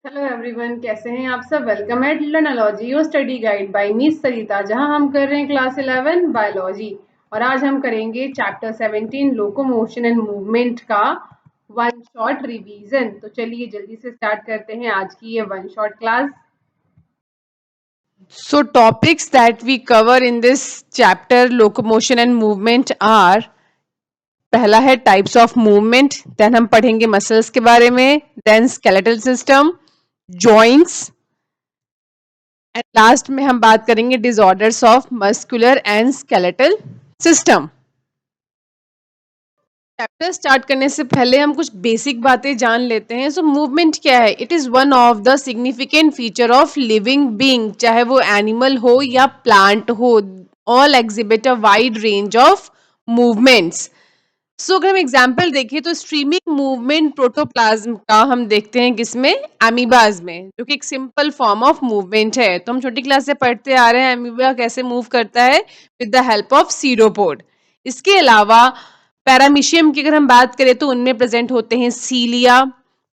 Hello everyone, कैसे हैं आप सब। Welcome at Learnology your study guide by miss Sarita, जहां हम कर रहे हैं क्लास 11 बायोलॉजी। और आज हम करेंगे चैप्टर 17 लोकोमोशन एंड मूवमेंट का वन शॉट रिवीजन। तो चलिए जल्दी से स्टार्ट करते हैं आज की ये one shot class. So topics that we cover in this chapter locomotion and movement are पहला है टाइप्स ऑफ मूवमेंट, देन हम पढ़ेंगे मसल्स के बारे में, then skeletal system, joints and last में हम बात करेंगे disorders of muscular and skeletal system. Chapter start करने से पहले हम कुछ बेसिक बातें जान लेते हैं। सो मूवमेंट क्या है? It is one of the significant feature of living being, चाहे वो एनिमल हो या प्लांट हो, all exhibit a wide range of movements. So अगर हम एग्जाम्पल देखें तो स्ट्रीमिंग मूवमेंट प्रोटोप्लाज्म का हम देखते हैं किसमें? एमीबाज में, जो कि एक सिंपल फॉर्म ऑफ मूवमेंट है। तो हम छोटी क्लास से पढ़ते आ रहे हैं एमीबा कैसे मूव करता है, विद द हेल्प ऑफ सीरोपोड। इसके अलावा पैरामीशियम की अगर हम बात करें तो उनमें प्रेजेंट होते हैं सीलिया,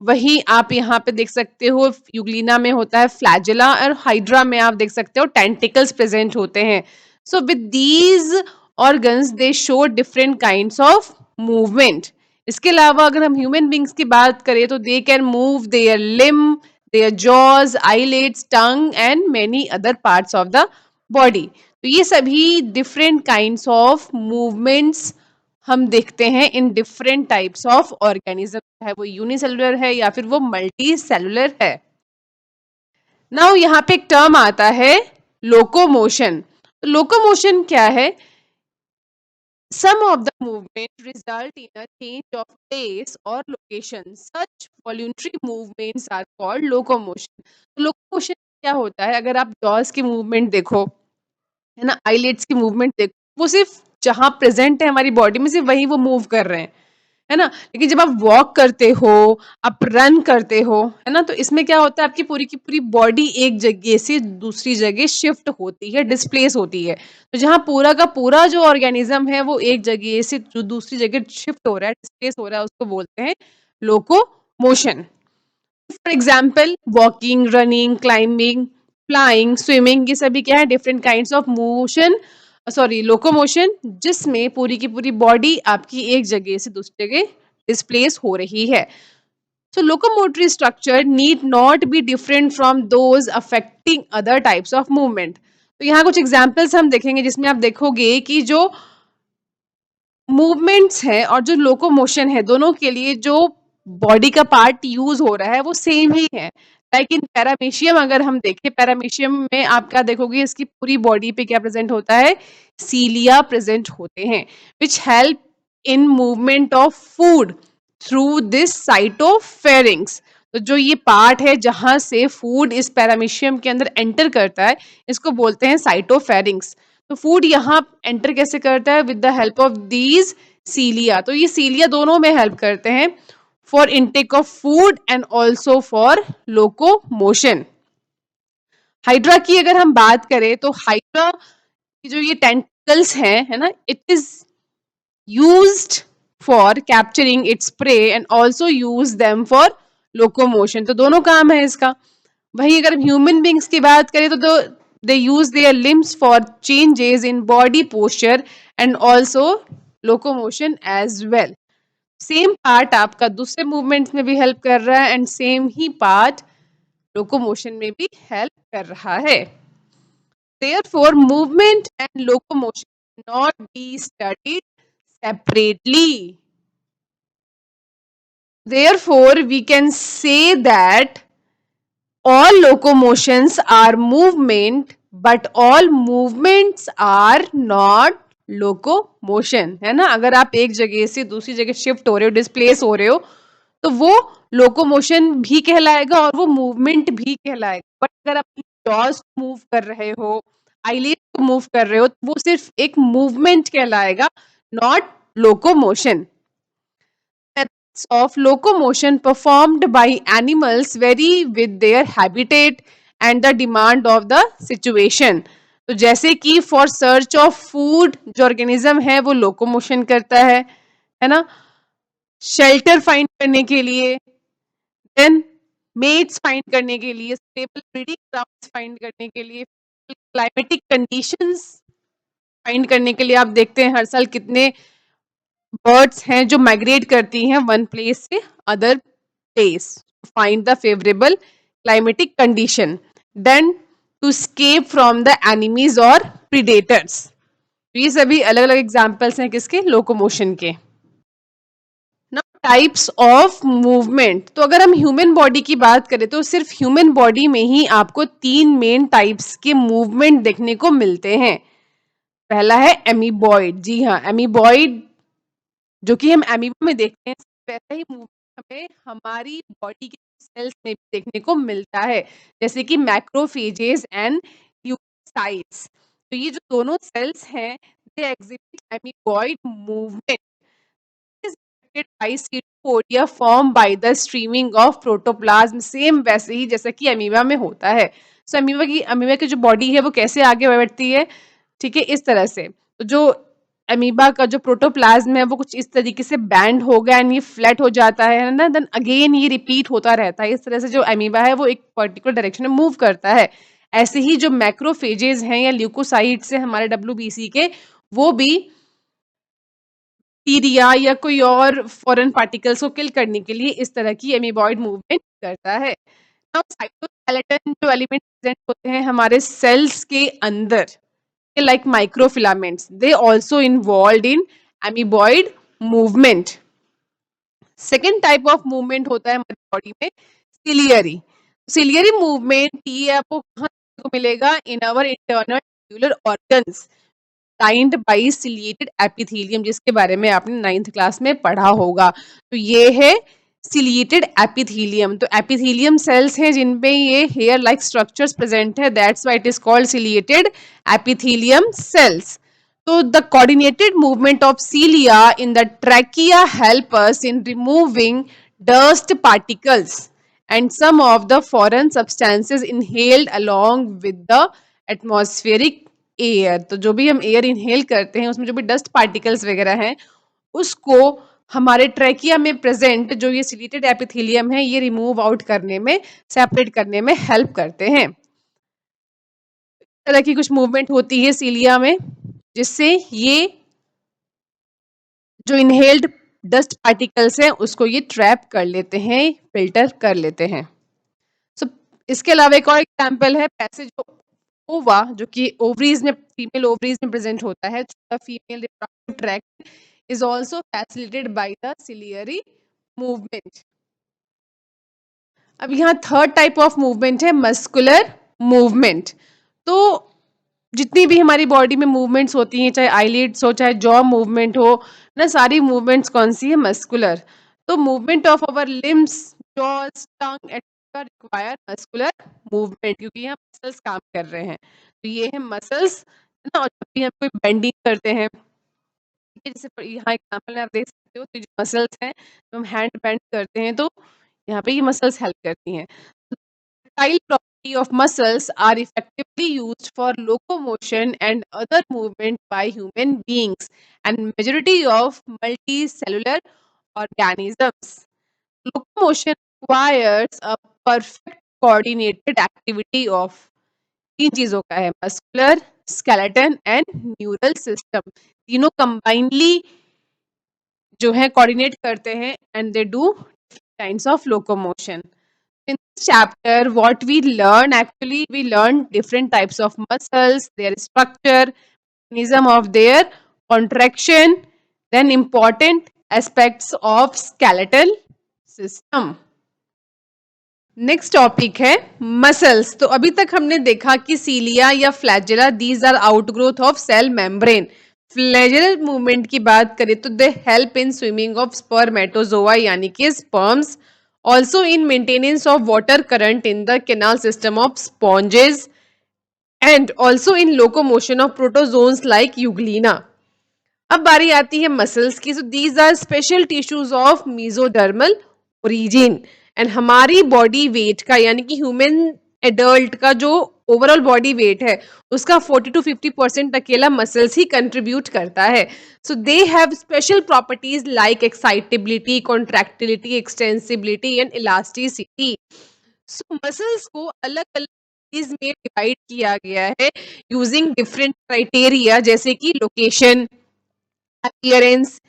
वही आप यहाँ पे देख सकते हो यूग्लिना में होता है फ्लैजेला, और हाइड्रा में आप देख सकते हो टेंटिकल्स प्रेजेंट होते हैं। So with these organs they show different kinds of movement. इसके अलावा अगर हम ह्यूमन बींग्स की बात करें तो they can move their limb, their jaws, eyelids, tongue and many other parts of the body. तो ये सभी डिफरेंट काइंड्स ऑफ मूवमेंट्स हम देखते हैं in different types of organism, चाहे वो यूनिसेलुलर है या फिर वो मल्टी सेलुलर है। नाउ यहाँ पे एक टर्म आता है लोकोमोशन। लोकोमोशन क्या है? Some of the movement result in a change of place or location. Such voluntary movements are called locomotion. तो locomotion क्या होता है? अगर आप jaws की movement देखो, है ना, eyelids की movement देखो, वो सिर्फ जहां प्रेजेंट है हमारी बॉडी में सिर्फ वही वो मूव कर रहे हैं, है ना। लेकिन जब आप वॉक करते हो, आप रन करते हो, है ना, तो इसमें क्या होता है, आपकी पूरी की पूरी बॉडी एक जगह से दूसरी जगह शिफ्ट होती है, डिस्प्लेस होती है। तो जहाँ पूरा का पूरा जो ऑर्गेनिज्म है वो एक जगह से जो दूसरी जगह शिफ्ट हो रहा है, डिस्प्लेस हो रहा है, उसको बोलते हैं locomotion. For example walking, running, climbing, flying, swimming, ये सभी क्या है? Different kinds of motion, sorry locomotion, जिसमें पूरी की पूरी बॉडी आपकी एक जगह से दूसरी जगह डिस्प्लेस हो रही है। So locomotory structure need not be different from those affecting other types of movement. तो यहाँ कुछ एग्जाम्पल्स हम देखेंगे जिसमें आप देखोगे कि जो मूवमेंट्स हैं और जो लोकोमोशन है, दोनों के लिए जो बॉडी का पार्ट यूज हो रहा है वो सेम ही है। लाइक इन पैरामीशियम अगर हम देखें, पैरामीशियम में आप क्या देखोगे, इसकी पूरी बॉडी पे क्या प्रेजेंट होता है? सीलिया प्रेजेंट होते हैं, which help in movement of food through this cytopharynx. तो जो ये पार्ट है जहां से फूड इस पैरामीशियम के अंदर एंटर करता है, इसको बोलते हैं साइटोफेरिंग्स। तो फूड यहाँ एंटर कैसे करता है? With the help of these cilia. तो ये सीलिया दोनों में हेल्प करते हैं for intake of food and also for locomotion. Hydra की अगर हम बात करें तो हाइड्रा की जो ये टेंटिकल्स हैं, है ना, it is used for capturing its prey and also use them for locomotion। तो दोनों काम है इसका। वहीं अगर ह्यूमन बींग्स की बात करें तो they use their limbs for changes in body posture and also locomotion as well. Same part आपका दूसरे मूवमेंट्स में भी हेल्प कर रहा है एंड सेम ही पार्ट लोकोमोशन में भी हेल्प कर रहा है। Therefore, movement and locomotion cannot be studied separately. Therefore, we can say that all locomotions are movement, but all movements are not locomotion, है ना। अगर आप एक जगह से दूसरी जगह शिफ्ट हो रहे हो, डिस्प्लेस हो रहे हो, तो वो लोकोमोशन भी कहलाएगा और वो मूवमेंट भी कहलाएगा। बट अगर आप जॉस मूव कर रहे हो, आईलिड को मूव कर रहे हो, तो वो सिर्फ एक मूवमेंट कहलाएगा, not locomotion. Methods of locomotion performed by animals vary with their habitat and the demand of the situation। तो जैसे कि फॉर सर्च ऑफ फूड जो ऑर्गेनिज्म है वो लोकोमोशन करता है ना, शेल्टर फाइंड करने के लिए, देन मेट्स फाइंड करने के लिए, स्टेबल ब्रीडिंग ग्राउंड्स फाइंड करने के लिए, क्लाइमेटिक कंडीशंस फाइंड करने के लिए आप देखते हैं हर साल कितने बर्ड्स हैं जो माइग्रेट करती हैं वन प्लेस से other place, find the favourable climatic condition, then to escape from the enemies और प्रीडेटर्स। तो ये सभी अलग अलग एग्जाम्पल्स हैं किसके, लोकोमोशन के। टाइप्स ऑफ मूवमेंट, तो अगर हम ह्यूमन बॉडी की बात करें तो सिर्फ ह्यूमन बॉडी में ही आपको 3 मेन टाइप्स के मूवमेंट देखने को मिलते हैं। पहला है एमीबॉइड, जी हाँ एमीबॉइड जो कि हम एमीबा में देखते हैं, वैसा ही मूवमेंट हमें हमारी बॉडी के सेल्स में भी देखने को मिलता है, जैसे कि मैक्रोफेजेस एंड ल्यूकोसाइट्स। तो ये जो दोनों सेल्स हैं they exhibit amoeboid movement by pseudopodia formed by the streaming of protoplasm, same वैसे ही जैसा कि अमीबा में होता है। सो अमीबा की जो बॉडी है वो कैसे आगे बढ़ती है, ठीक है, इस तरह से। तो जो अमीबा का जो प्रोटोप्लाज्म है वो कुछ इस तरीके से बैंड हो गया एंड ये फ्लैट हो जाता है ना, देन अगेन ये रिपीट होता रहता है। इस तरह से जो अमीबा है वो एक पर्टिकुलर डायरेक्शन में मूव करता है। ऐसे ही जो मैक्रोफेजेस हैं या ल्यूकोसाइट्स हैं हमारे WBC के, वो भी बैक्टीरिया या कोई और फॉरेन पार्टिकल्स को किल करने के लिए इस तरह की एमीबॉइड मूवमेंट करता है। नाउ साइटोस्केलेटन जो एलिमेंट प्रेजेंट होते हैं हमारे सेल्स के अंदर, like microfilaments, they also involved in amoeboid movement. Second type of movement होता है हमारी बॉडी में सिलियरी। सिलियरी मूवमेंट ये आपको कहाँ को मिलेगा, in our internal nuclear organs lined by ciliated epithelium, जिसके बारे में आपने 9th क्लास में पढ़ा होगा। तो ये है सिलिएटेड एपिथेलियम। तो एपिथेलियम सेल्स हैं जिनपे ये हेयर लाइक स्ट्रक्चर्स प्रेजेंट है, that's why it is called ciliated epithelium cells. So the coordinated movement of cilia in the trachea help us in removing dust particles and some of the foreign substances inhaled along with the atmospheric air. तो जो भी हम air inhale करते हैं उसमें जो भी dust particles वगैरह हैं उसको हमारे ट्रैकिया में प्रेजेंट जो ये सिलिएटेड एपिथेलियम है ये रिमूव आउट करने में, सेपरेट करने में हेल्प करते हैं। तरह की कुछ मूवमेंट होती है सीलिया में जिससे ये जो इनहेल्ड डस्ट पार्टिकल्स हैं उसको ये ट्रैप कर लेते हैं, फिल्टर कर लेते हैं। सो इसके अलावा एक और एग्जांपल है पैसेज ओवा जो कि ओवरीज में, फीमेल ओवरीज में प्रेजेंट होता है। Female reproductive tract is also facilitated by the ciliary movement. अब यहाँ थर्ड टाइप ऑफ मूवमेंट है मस्कुलर मूवमेंट। तो जितनी भी हमारी बॉडी में मूवमेंट्स होती हैं, चाहे आईलिड्स हो चाहे जॉ मूवमेंट हो ना, सारी मूवमेंट्स कौन सी है, मस्कुलर। तो movement of our limbs, jaws, tongue etcetera require muscular movement, क्योंकि यहाँ मसल्स काम कर रहे हैं। तो ये है मसल्स, है ना। और जब भी हम कोई बेंडिंग करते हैं, जैसे यहाँ एग्जाम्पल में आप देख सकते हो, तो जो मसल्स हैं जब हम हैंड बेंड करते हैं तो यहाँ पे ये मसल्स हेल्प करती हैं। Tactile property of muscles are effectively used for locomotion and other movement by human beings and majority of multicellular organisms. Locomotion requires a perfect coordinated activity of तीन चीजों का है, muscular, skeleton and neural system. तीनों combinedly जो है coordinate करते हैं and they do kinds of locomotion. In this chapter, what we learn, actually we learn different types of muscles, their structure, mechanism of their contraction, then important aspects of skeletal system. Next topic है muscles. तो अभी तक हमने देखा कि cilia या flagella these are outgrowth of cell membrane. Flagellar movement की बात करें तो they help in swimming of spermatozoa यानी कि sperms, also in maintenance of water current in the canal system of sponges and also in locomotion of protozoans like euglena. अब बारी आती है मसल्स की। So these are special tissues of mesodermal origin and हमारी body weight का यानी कि human adult का जो ओवरऑल बॉडी वेट है उसका 40 to 50% अकेला मसल्स ही कंट्रीब्यूट करता है। So they have special properties like excitability, contractility, extensibility and elasticity. So muscles को अलग अलग चीज में डिवाइड किया गया है यूजिंग डिफरेंट क्राइटेरिया, जैसे कि लोकेशन, अपीयरेंस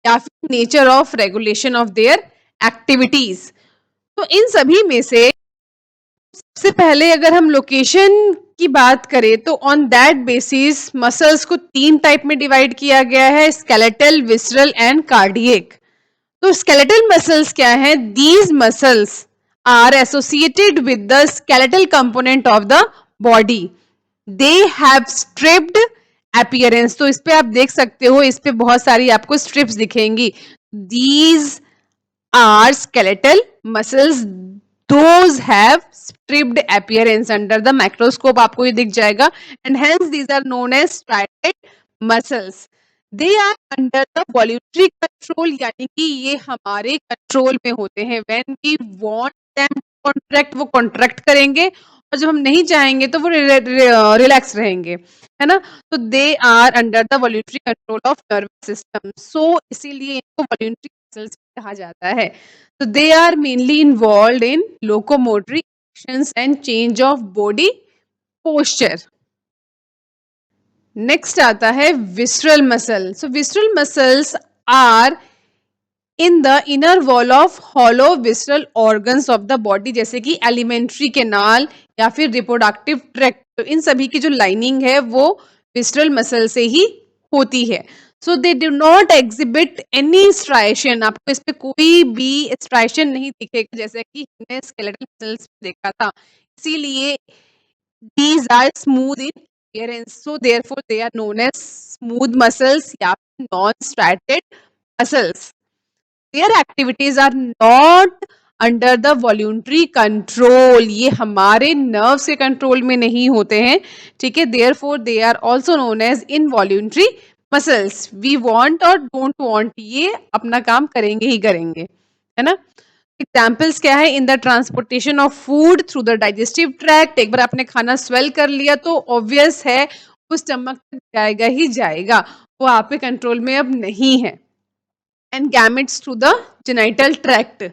या फिर nature of regulation of their activities. तो इन सभी में से सबसे पहले अगर हम लोकेशन की बात करें तो ऑन दैट बेसिस मसल्स को 3 टाइप में डिवाइड किया गया है, स्केलेटल, विसरल एंड कार्डियक। तो स्केलेटल मसल्स क्या है? These muscles are associated with the skeletal component of the body, they have striped appearance. तो इस पे आप देख सकते हो, इस पे बहुत सारी आपको स्ट्रिप्स दिखेंगी। These are skeletal muscles, those have stripped appearance under the microscope, आपको ये दिख जाएगा, and hence these are known as striated muscles. They are under the voluntary control, यानी कि ये हमारे कंट्रोल में होते हैं। when we want them to contract, वो कॉन्ट्रैक्ट करेंगे, और जब हम नहीं चाहेंगे तो वो रिलैक्स रहेंगे, है ना। तो they are under the voluntary control of nervous system, so इसीलिए इनको वॉल्यूंटरी मसल्स कहा जाता है। तो they are mainly involve in locomotory actions and change of body posture. Next आता है visceral muscle. So visceral muscles are in the inner wall of hollow visceral organs of the body, जैसे कि alimentary canal या फिर reproductive tract. तो इन सभी की जो लाइनिंग है वो विसरल मसल से ही होती है। So they do not exhibit any striation, आपको इस पे कोई भी स्ट्राइशन नहीं दिखेगा, जैसे कि हमने स्केलेटल मसल्स देखा था। इसीलिए these are smooth in appearance, so therefore they are known as smooth muscles या non-striated muscles. Their activities are not under the voluntary control, ये हमारे नर्व से कंट्रोल में नहीं होते हैं, ठीक है। Therefore they are also known as involuntary muscles. We want और डोंट वांट, ये अपना काम करेंगे ही करेंगे, है ना। एग्जाम्पल्स क्या है? In the transportation of food through the digestive tract, एक बार आपने खाना स्वेल कर लिया तो ऑब्वियस है वो स्टमक तक जाएगा ही जाएगा, वो आपके कंट्रोल में अब नहीं है। And gametes through the genital tract.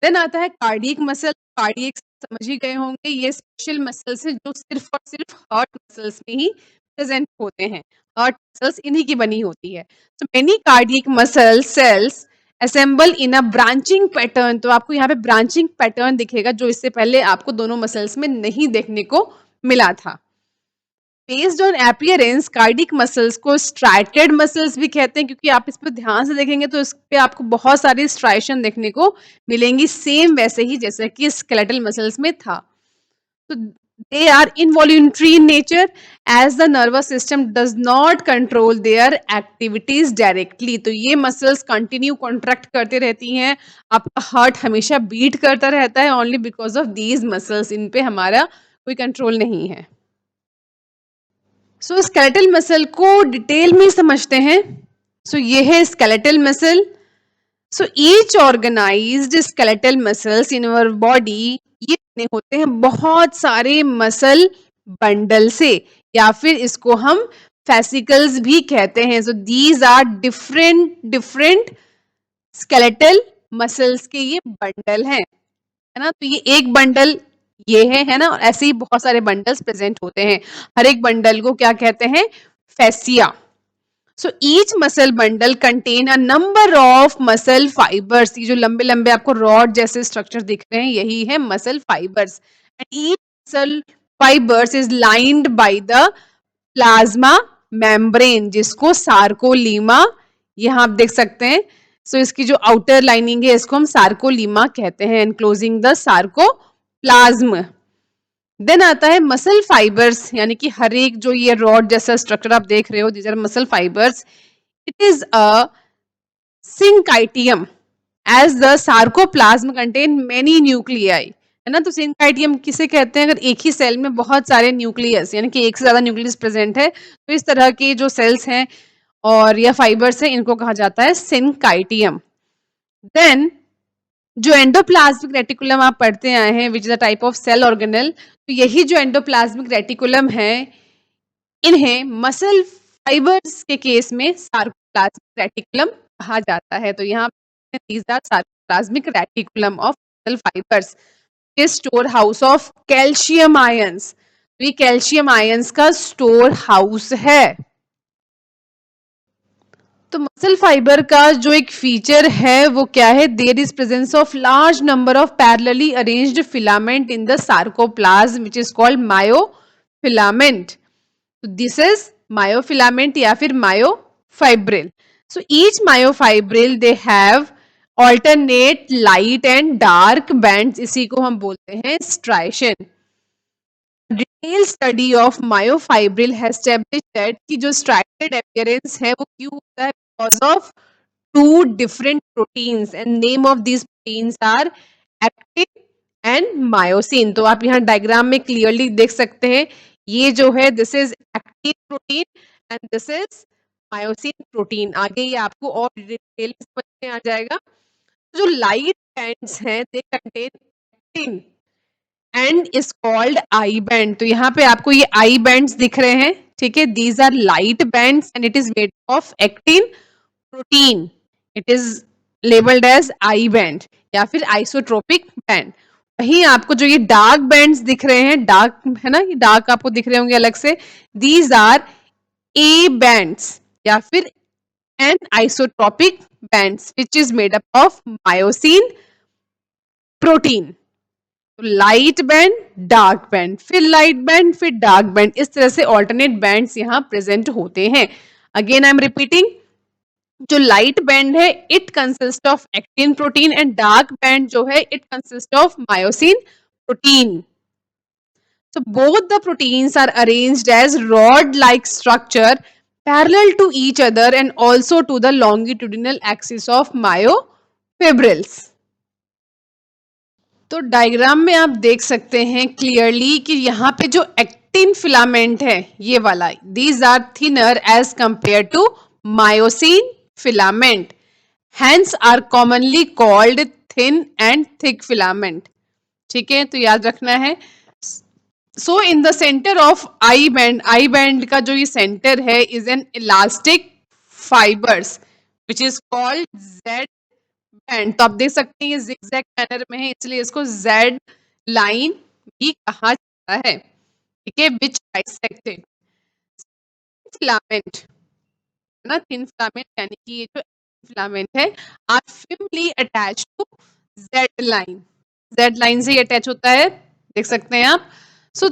Then आता है कार्डियक मसल। कार्डियक समझ ही गए होंगे, ये स्पेशल मसल्स है जो सिर्फ और सिर्फ हार्ट मसल्स में ही प्रेजेंट होते हैं, हार्ट मसल्स इन्हीं की बनी होती है। So many cardiac muscle cells assemble इन अ ब्रांचिंग पैटर्न, तो आपको यहाँ पे ब्रांचिंग पैटर्न दिखेगा जो इससे पहले आपको दोनों मसल्स में नहीं देखने को मिला था। Based on appearance cardiac muscles को स्ट्राइटेड मसल्स भी कहते हैं, क्योंकि आप इस पर ध्यान से देखेंगे तो इस पे आपको बहुत सारी स्ट्राइशन देखने को मिलेंगी, सेम वैसे ही जैसे कि स्केलेटल मसल्स में था। तो they are involuntary in nature as the nervous system does not control their activities directly. तो ये मसल्स कंटिन्यू कॉन्ट्रैक्ट करते रहती हैं, आपका हार्ट हमेशा बीट करता रहता है only because of these muscles, इन पे हमारा कोई कंट्रोल नहीं है। सो स्केलेटल मसल को डिटेल में समझते हैं। सो ये है skeletal muscle. So each organized skeletal muscles in our body, ये बने होते हैं बहुत सारे मसल बंडल से, या फिर इसको हम फेसिकल्स भी कहते हैं। So these are different different skeletal muscles के ये बंडल हैं, है ना। तो ये एक बंडल ये है ना, और ऐसे ही बहुत सारे बंडल्स प्रेजेंट होते हैं। हर एक बंडल को क्या कहते हैं? Fascia. So each muscle bundle contain a number of muscle fibres, ये जो लंबे लंबे आपको रॉड जैसे स्ट्रक्चर दिख रहे हैं यही है muscle fibres. And each muscle fibres is lined by the plasma membrane, जिसको सार्कोलीमा, यहाँ आप देख सकते हैं। सो इसकी जो आउटर लाइनिंग है इसको हम सार्कोलीमा कहते हैं, एनक्लोजिंग द सार्कोप्लाज्म। देन आता है मसल फाइबर्स, यानी कि हर एक जो ये रॉड जैसा स्ट्रक्चर आप देख रहे हो, these are muscle fibres. It is a syncytium as the sarcoplasm contain many nuclei, है ना। तो सिंकाइटियम किसे कहते हैं? अगर एक ही सेल में बहुत सारे न्यूक्लियस, यानी कि एक से ज्यादा न्यूक्लियस प्रेजेंट है, तो इस तरह के जो सेल्स हैं और या फाइबर्स हैं इनको कहा जाता है सिंकाइटियम। देन जो एंडोप्लाज्मिक रेटिकुलम आप पढ़ते आए हैं, which is a type of cell organelle, तो यही जो एंडोप्लाज्मिक रेटिकुलम है, इन्हें मसल फाइबर्स के केस में सार्कोप्लाज्मिक रेटिकुलम कहा जाता है। तो यहाँ these are sarcoplasmic reticulum of muscle fibres. Store house of calcium ions. तो ये कैल्शियम आयंस का स्टोर हाउस है। तो मसल फाइबर का जो एक फीचर है वो क्या है, there is presence of large number of parallelly arranged filament in the sarcoplasm which is called myofilament. तो दिस इज मायोफिलामेंट या फिर myofibril. So each myofibril they have alternate light and dark bands, इसी को हम बोलते हैं striation. Detail study of myofibril has established that कि जो स्ट्राइटेड अपीयरेंस है वो क्यों होता है, because of two different proteins and name of these proteins are actin and myosin। तो आप यहाँ डायग्राम में क्लियरली देख सकते हैं, ये जो है this is actin protein and this is myosin protein. आगे ये आपको और डिटेल में समझ में आ जाएगा। जो लाइट बैंड्स हैं they contain actin and is called I band. तो यहाँ पे आपको ये आई बैंड्स दिख रहे हैं, ठीक है, these are light bands and it is made of actin protein. It is labelled as I band या फिर आइसोट्रोपिक बैंड। वहीं आपको जो ये डार्क बैंड्स दिख रहे हैं, डार्क है ना, ये डार्क आपको दिख रहे होंगे अलग से, दीज आर ए बैंड्स या फिर an isotropic bands which is made up of myosin protein. Light band, dark band, फिर लाइट बैंड, फिर डार्क बैंड, इस तरह से ऑल्टरनेट बैंड्स यहाँ प्रेजेंट होते हैं। अगेन आई एम रिपीटिंग, जो लाइट बैंड है it consist of actin protein and dark band जो है it consist of myosin protein. So both the proteins are arranged as rod-like structure parallel to each other and also to the longitudinal axis of myofibrils। तो diagram में आप देख सकते हैं clearly कि यहाँ पे जो एक्टिन फिलामेंट है ये वाला, these are thinner as compare to myosin filament, hence are commonly called thin and thick filament। ठीक है, तो याद रखना है। So in the centre of I band का जो ये सेंटर है is an elastic fibres which is called Z band. तो आप देख सकते हैं ये जिगजैग मैनर में है, इसलिए इसको जेड लाइन भी कहा जाता है, ठीक है, विच बाइसेक्टेड फिलामेंट ना, थिन फिलामेंट यानी कि ये जो फिलामेंट है are firmly attach to Z line से अटैच होता है, देख सकते हैं आप। सो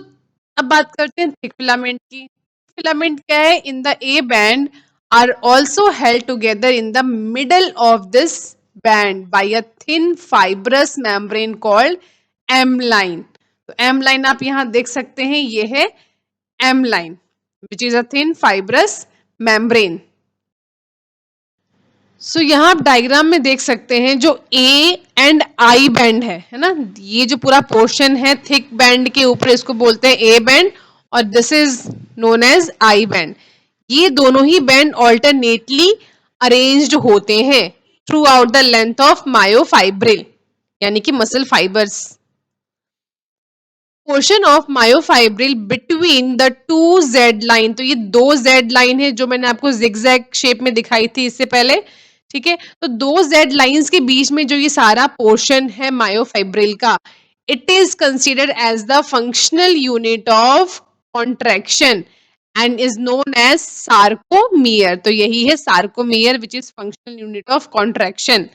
अब बात करते हैं थिक फिलामेंट की। फिलामेंट क्या है, in the A band are also held together in the middle of this band by a thin fibrous membrane called M line. तो एम लाइन आप यहाँ देख सकते हैं, ये है M line which is a thin fibrous membrane. So यहाँ आप डायग्राम में देख सकते हैं जो ए एंड आई बैंड है ना, ये जो पूरा पोर्शन है थिक बैंड के ऊपर इसको बोलते हैं ए बैंड और this is known as I band. ये दोनों ही बैंड ऑल्टरनेटली अरेंज्ड होते हैं throughout the length of myofibril यानी कि muscle fibres. Portion of myofibril between the two Z line, तो ये दो जेड लाइन है जो मैंने आपको जिगजैग शेप में दिखाई थी इससे पहले, ठीक है। तो दो जेड लाइंस के बीच में जो ये सारा पोर्शन है मायोफाइब्रिल का, it is considered as the functional unit of contraction and is known as sarcomere. तो यही है sarcomere which is functional unit of contraction.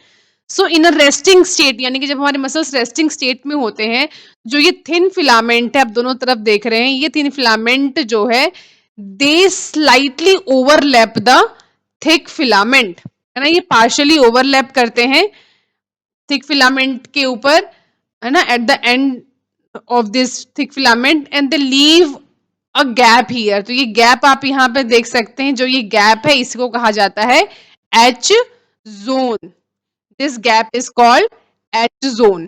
So in a resting state यानी कि जब हमारे मसल्स रेस्टिंग स्टेट में होते हैं, जो ये थिन फिलामेंट है आप दोनों तरफ देख रहे हैं, ये थिन फिलामेंट जो है they slightly overlap the thick filament, है ना, ये पार्शियली ओवरलैप करते हैं थिक फिलामेंट के ऊपर, है ना, at the end of this thick filament and they leave a gap here. तो ये गैप आप यहाँ पे देख सकते हैं, जो ये गैप है इसको कहा जाता है H zone. This gap is called H zone।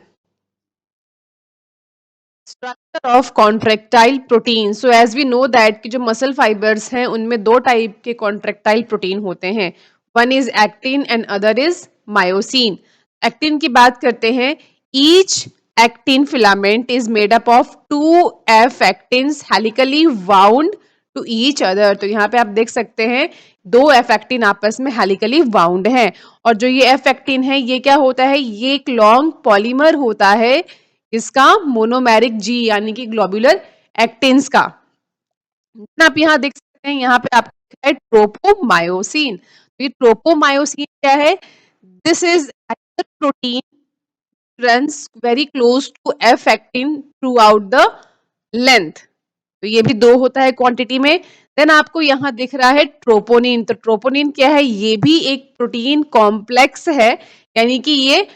Structure of contractile protein। So as we know that कि जो muscle fibers हैं उनमें दो टाइप के contractile protein होते हैं, one is actin and other is myosin। Actin की बात करते हैं, each actin filament is made up of two F actins helically wound to each other. तो यहाँ पे आप देख सकते हैं दो एफ एक्टिन आपस में हेलिकली वाउंड है और जो ये एफ एक्टिन है ये क्या होता है, ये एक लॉन्ग पॉलीमर होता है किसका? मोनोमेरिक जी यानी कि ग्लोबुलर एक्टिन्स का। आप यहाँ देख सकते हैं, यहाँ पे आपको है ट्रोपोमायोसिन। तो ये ट्रोपोमायोसिन क्या है? This is protein runs very close to F actin throughout the length। तो ये भी 2 होता है क्वांटिटी में। देन आपको यहाँ दिख रहा है ट्रोपोनिन। तो ट्रोपोनिन क्या है? ये भी एक प्रोटीन कॉम्प्लेक्स है, यानी कि ये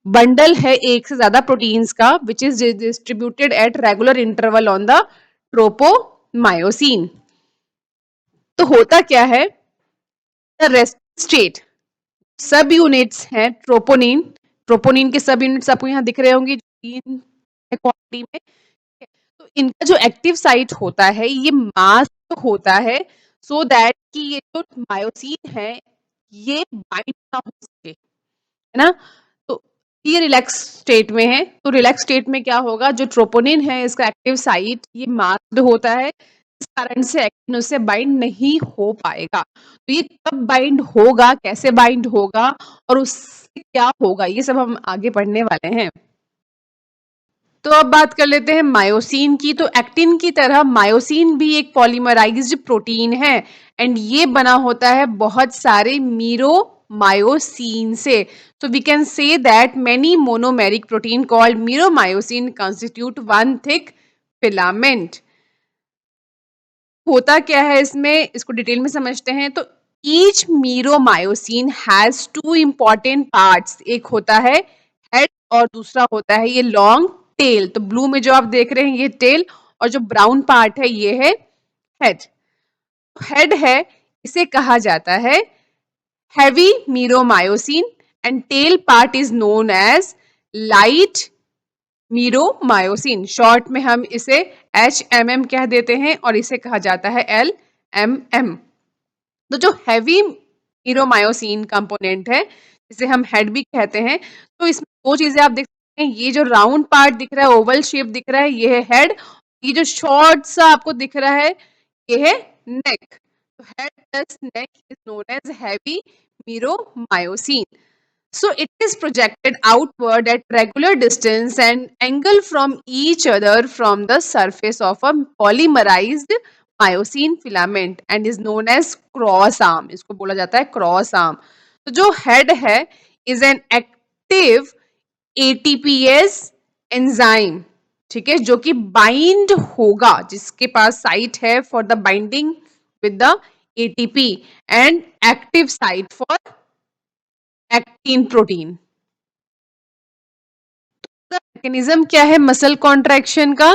बंडल है एक से ज्यादा प्रोटीन्स का, विच is distributed at regular interval on the tropomyosin. तो होता क्या है? द रेस्ट स्टेट सब यूनिट्स हैं ट्रोपोनिन। ट्रोपोनिन के सब यूनिट्स आपको यहाँ दिख रहे होंगे 3 क्वांटिटी में। तो इनका जो एक्टिव साइट होता है ये मास्क होता है, सो दैट कि ये जो मायोसिन है ये बाइंड ना हो सके, है ना। तो ये रिलैक्स स्टेट में है। तो रिलैक्स स्टेट में क्या होगा? जो ट्रोपोनिन है इसका एक्टिव साइट ये मास्क्ड होता है, इस कारण से एक्टिन उससे बाइंड नहीं हो पाएगा। तो ये कब बाइंड होगा, कैसे बाइंड होगा और उससे क्या होगा, ये सब हम आगे पढ़ने वाले हैं। तो अब बात कर लेते हैं मायोसिन की। तो एक्टिन की तरह मायोसिन भी एक पॉलीमराइज्ड प्रोटीन है एंड ये बना होता है बहुत सारे मीरोमायोसिन से। So we can say that many monomeric protein called myromyosin constitute one thick filament। होता क्या है इसमें, इसको डिटेल में समझते हैं। तो each myromyosin has two important parts। एक होता है हेड और दूसरा होता है ये लॉन्ग टेल। तो ब्लू में जो आप देख रहे हैं ये टेल और जो ब्राउन पार्ट है ये है हेड। हेड है इसे कहा जाता है heavy myromyosin and tail part is known as light myromyosin। Short में हम इसे HMM कह देते हैं और इसे कहा जाता है LMM। तो जो हैवी myromyosin कंपोनेंट है जिसे हम हेड भी कहते हैं, तो इसमें 2 चीजें आप देख सकते हैं। ये जो राउंड पार्ट दिख रहा है, ओवल शेप दिख रहा है, ये है हेड। ये जो शॉर्ट सा आपको दिख रहा है ये है नेक। तो head plus neck is known as heavy myromyosin। So it is projected outward at regular distance and angle from each other from the surface of a polymerized myosin filament and is known as cross arm। इसको बोला जाता है cross arm। तो जो head है is an active ATPase enzyme, ठीक है, जो कि बाइंड होगा, जिसके पास साइट है for the binding with the ATP and active site for actin protein। Mechanism क्या है मसल कॉन्ट्रैक्शन का?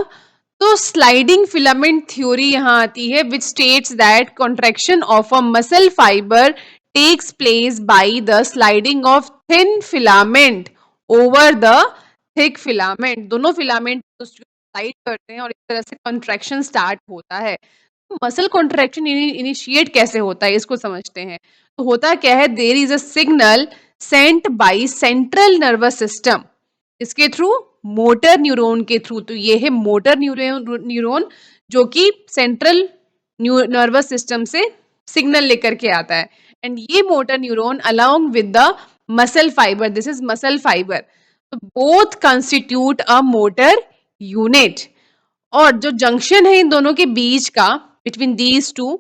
तो स्लाइडिंग फिलामेंट थ्योरी यहाँ आती है which states that contraction of a muscle fibre takes place by the sliding of thin filament over the thick filament. दोनों filament slide करते हैं और इस तरह से कॉन्ट्रैक्शन स्टार्ट होता है। मसल कॉन्ट्रैक्शन इनिशिएट कैसे होता है इसको समझते हैं। तो होता क्या है, there is a signal sent by central nervous system, इसके थ्रू, मोटर न्यूरॉन के थ्रू। तो ये है मोटर न्यूरॉन जो कि सेंट्रल नर्वस सिस्टम से सिग्नल लेकर के आता है एंड ये motor neuron along with the muscle fibre, this is muscle fibre, तो both constitute a motor unit. और जो जंक्शन है इन दोनों के बीच का, बिटवीन दीज टू,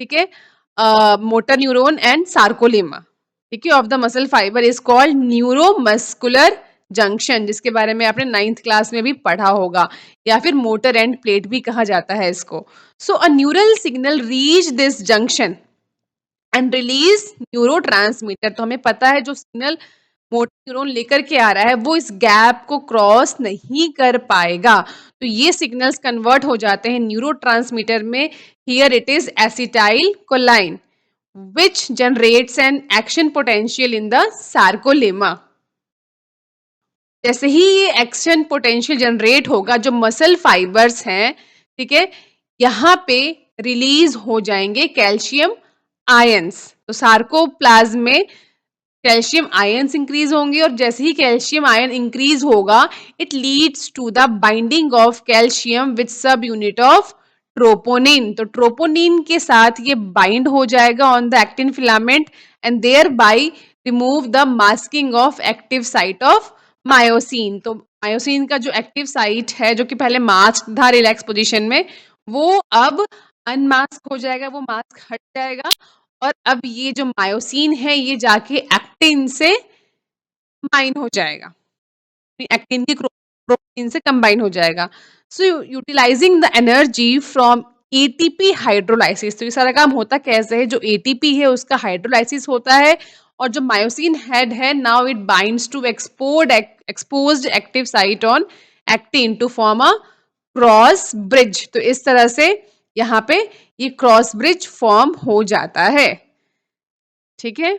ठीक है, मोटर न्यूरॉन एंड सार्कोलेमा, ठीक है, of the muscle fibre is called neuromuscular junction, जिसके बारे में आपने 9th क्लास में भी पढ़ा होगा, या फिर मोटर एंड प्लेट भी कहा जाता है इसको। So a neural signal reach this junction and release neurotransmitter. तो हमें पता है जो सिग्नल मोटर न्यूरॉन लेकर के आ रहा है वो इस गैप को क्रॉस नहीं कर पाएगा, तो ये सिग्नल्स कन्वर्ट हो जाते हैं न्यूरोट्रांसमीटर में। Here it is acetyl कोलाइन which generates an action potential in the sarcolemma। जैसे ही ये एक्शन पोटेंशियल जनरेट होगा, जो मसल फाइबर्स हैं, ठीक है, यहाँ पे रिलीज हो जाएंगे कैल्शियम आयंस। तो सार्कोप्लाज्म में कैल्शियम आयंस इंक्रीज होंगे और जैसे ही कैल्शियम आयन इंक्रीज होगा it leads to the binding of calcium with subunit of troponin. तो ट्रोपोनिन के साथ ये बाइंड हो जाएगा on the actin filament and thereby remove the masking of active site of myosin. तो myosin का जो एक्टिव साइट है जो कि पहले मास्क था रिलैक्स पोजीशन में, वो अब अनमास्क हो जाएगा, वो मास्क हट जाएगा और अब ये जो मायोसिन है ये जाके एक्टिन से कंबाइन हो जाएगा, एक्टिन की प्रोटीन से कंबाइन हो जाएगा। So utilising the energy from ATP hydrolysis, तो ये सारा काम होता कैसे है, जो एटीपी है उसका हाइड्रोलाइसिस होता है और जो मायोसिन हेड है now it binds to exposed active site on actin to form a cross bridge. तो इस तरह से यहाँ पे ये क्रॉस ब्रिज फॉर्म हो जाता है। ठीक है,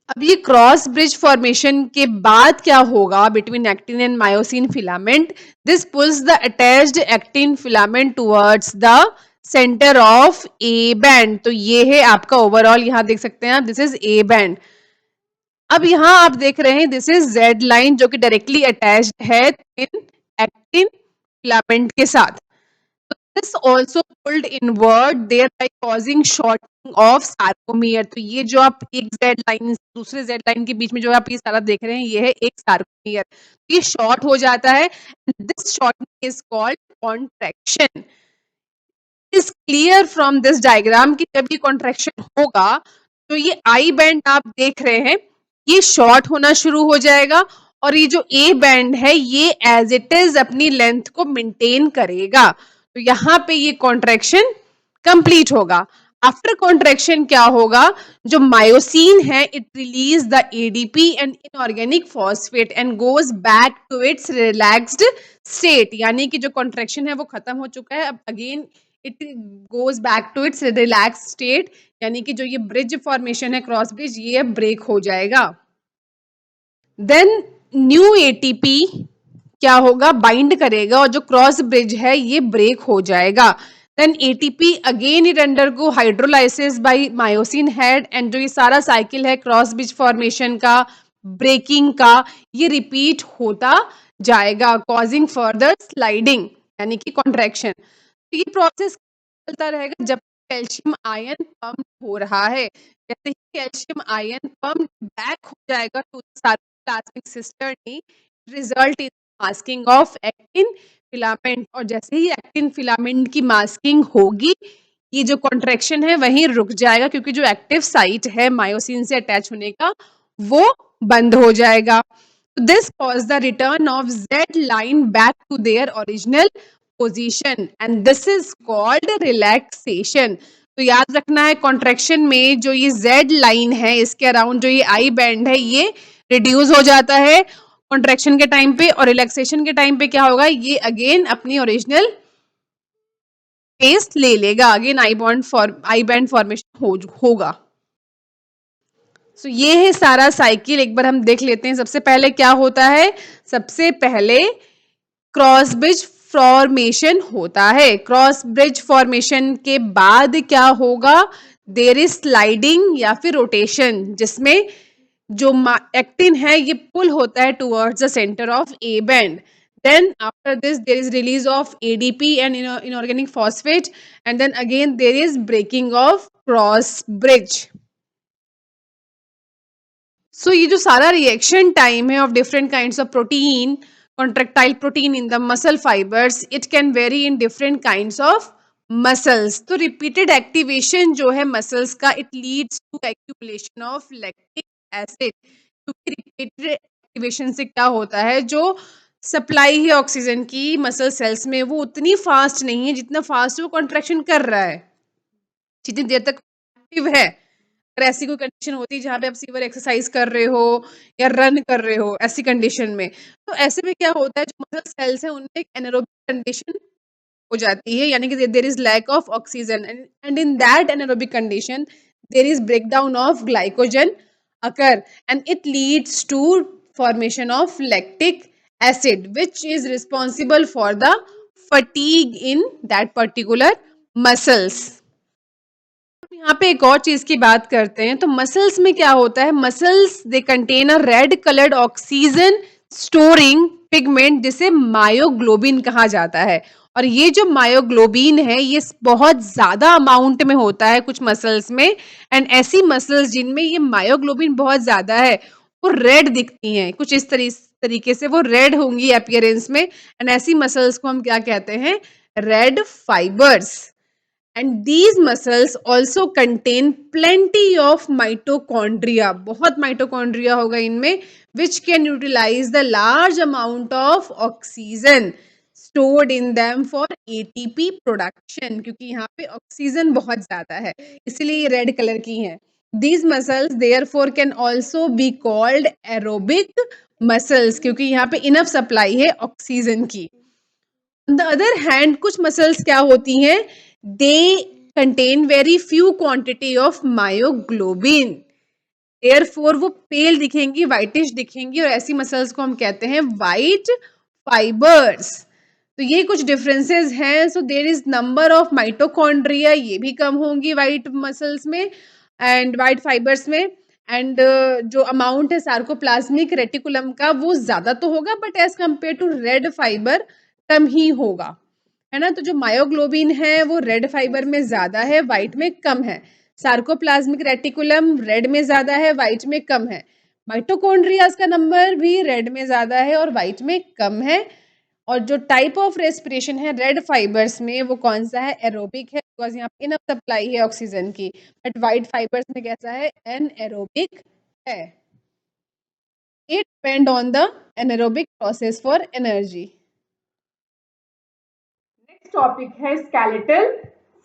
अब ये क्रॉस ब्रिज फॉर्मेशन के बाद क्या होगा between actin and myosin filament, this pulls the attached actin filament towards the centre of A band. तो ये है आपका ओवरऑल, यहां देख सकते हैं आप, दिस इज ए बैंड। अब यहां आप देख रहे हैं दिस इज जेड लाइन जो कि डायरेक्टली अटैच्ड है इन एक्टिन फिलामेंट के साथ। This also pulled inward thereby causing shortening of sarcomere। तो ये जो आप एक जेड लाइन दूसरे जेड लाइन के बीच में जो आप ये सारा देख रहे हैं ये है एक सार्कोमियर, ये शॉर्ट हो जाता है। This shortening is called contraction. Is clear from this diagram कि जब ये कॉन्ट्रैक्शन होगा तो ये आई बैंड आप देख रहे हैं ये शॉर्ट होना शुरू हो जाएगा और ये जो ए बैंड है ये एज इट इज अपनी लेंथ को मेंटेन करेगा। तो यहाँ पे ये कॉन्ट्रैक्शन कंप्लीट होगा। आफ्टर कॉन्ट्रैक्शन क्या होगा, जो मायोसिन है it release the ADP and inorganic phosphate and goes back to its relaxed state. यानी कि जो कॉन्ट्रैक्शन है वो खत्म हो चुका है, अब again it goes back to its relax state, यानी कि जो ये ब्रिज फॉर्मेशन है क्रॉस ब्रिज ये ब्रेक हो जाएगा। देन न्यू एटीपी क्या होगा, बाइंड करेगा और जो क्रॉस ब्रिज है ये ब्रेक हो जाएगा। Then ATP again it undergo hydrolysis by myosin head and जो ये सारा साइकिल है क्रॉस ब्रिज फॉर्मेशन का, ब्रेकिंग का, ये रिपीट होता जाएगा कॉजिंग फर्दर स्लाइडिंग यानी कि कॉन्ट्रैक्शन। तो ये प्रोसेस चलता रहेगा जब कैल्शियम आयन पंप हो रहा है। जैसे ही कैल्शियम आयन पंप बैक हो जाएगा to cytoplasmic system, result in masking of actin filament, और जैसे ही एक्टिन फिलामेंट की मास्किंग होगी ये जो कॉन्ट्रैक्शन है वहीं रुक जाएगा क्योंकि जो एक्टिव साइट है मायोसिन से अटैच होने का वो बंद हो जाएगा। This cause the return of Z line back to their original position and this is called relaxation. तो याद रखना है कॉन्ट्रैक्शन में जो ये जेड लाइन है इसके अराउंड जो ये आई बैंड है ये रिड्यूस हो जाता है कॉन्ट्रैक्शन के टाइम पे, और रिलैक्सेशन के टाइम पे क्या होगा, ये अगेन अपनी ओरिजिनल स्पेस ले लेगा, अगेन आई बैंड फॉर्मेशन होगा। सो ये है सारा साइकिल, एक बार हम देख लेते हैं। सबसे पहले क्या होता है, सबसे पहले क्रॉस ब्रिज फॉर्मेशन होता है। क्रॉस ब्रिज फॉर्मेशन के बाद क्या होगा, देयर इज स्लाइडिंग या फिर रोटेशन जिसमें जो एक्टिन है ये पुल होता है towards the centre of A band. then after this there is release of ADP and inorganic phosphate and then again there is breaking of cross bridge। so ये जो सारा रिएक्शन टाइम है of different kinds of protein, contractile protein in the muscle fibers, it can vary in different kinds of muscles। तो repeated activation जो है muscles का it leads to accumulation of lactic acid। क्योंकि repeated activation से क्या होता है, जो सप्लाई है ऑक्सीजन की मसल सेल्स में वो उतनी फास्ट नहीं है जितना फास्ट वो कॉन्ट्रैक्शन कर रहा है, जितनी देर तक एक्टिव है। अगर ऐसी कोई कंडीशन होती है जहाँ पे आप सीवर एक्सरसाइज कर रहे हो या रन कर रहे हो ऐसी कंडीशन में, तो ऐसे में क्या होता है जो मसल सेल्स है उनमें एक एनारोबिक कंडीशन हो जाती है, यानी कि there is lack of oxygen and in that anaerobic condition there is breakdown of glycogen occur and it leads to formation of lactic acid which is responsible for the fatigue in that particular muscles। यहाँ पे एक और चीज की बात करते हैं, तो मसल्स में क्या होता है, muscles they contain a red coloured oxygen storing pigment जिसे मायोग्लोबिन कहा जाता है। और ये जो मायोग्लोबिन है ये बहुत ज्यादा अमाउंट में होता है कुछ मसल्स में, एंड ऐसी मसल्स जिनमें ये मायोग्लोबिन बहुत ज्यादा है वो रेड दिखती हैं कुछ इस तरीके से वो रेड होंगी अपीयरेंस में, एंड ऐसी मसल्स को हम क्या कहते हैं, red fibres. And these muscles also contain plenty of mitochondria, बहुत माइटोकॉन्ड्रिया होगा इनमें, which can utilise the large amount of oxygen stored in them for ATP production, क्योंकि यहाँ पे ऑक्सीजन बहुत ज्यादा है इसलिए ये रेड कलर की हैं। These muscles therefore can also be called aerobic muscles, क्योंकि यहाँ पे इनफ सप्लाई है ऑक्सीजन की। On the other hand, कुछ मसल्स क्या होती हैं, they contain very few quantity of myoglobin, therefore वो पेल दिखेंगी, वाइटिश दिखेंगी, और ऐसी मसल्स को हम कहते हैं वाइट फाइबर्स। तो ये कुछ डिफरेंसेस हैं। So there is number of mitochondria, ये भी कम होंगी वाइट मसल्स में एंड वाइट फाइबर्स में, एंड जो अमाउंट है सार्कोप्लाज्मिक रेटिकुलम का वो ज्यादा तो होगा, but as compare to red fibre कम ही होगा, है ना। तो जो मायोग्लोबिन है वो रेड फाइबर में ज्यादा है, व्हाइट में कम है। सार्कोप्लाज्मिक रेटिकुलम रेड में ज्यादा है, व्हाइट में कम है। माइटोकॉन्ड्रियाज का नंबर भी रेड में ज्यादा है और व्हाइट में कम है। और जो टाइप ऑफ रेस्पिरेशन है रेड फाइबर्स में वो कौन सा है, एरोबिक है, बिकॉज यहाँ पे इनफ सप्लाई है ऑक्सीजन की। बट व्हाइट फाइबर्स में कैसा है, एनएरोबिक है। It depend on the anaerobic process for energy. Next topic है स्केलेटल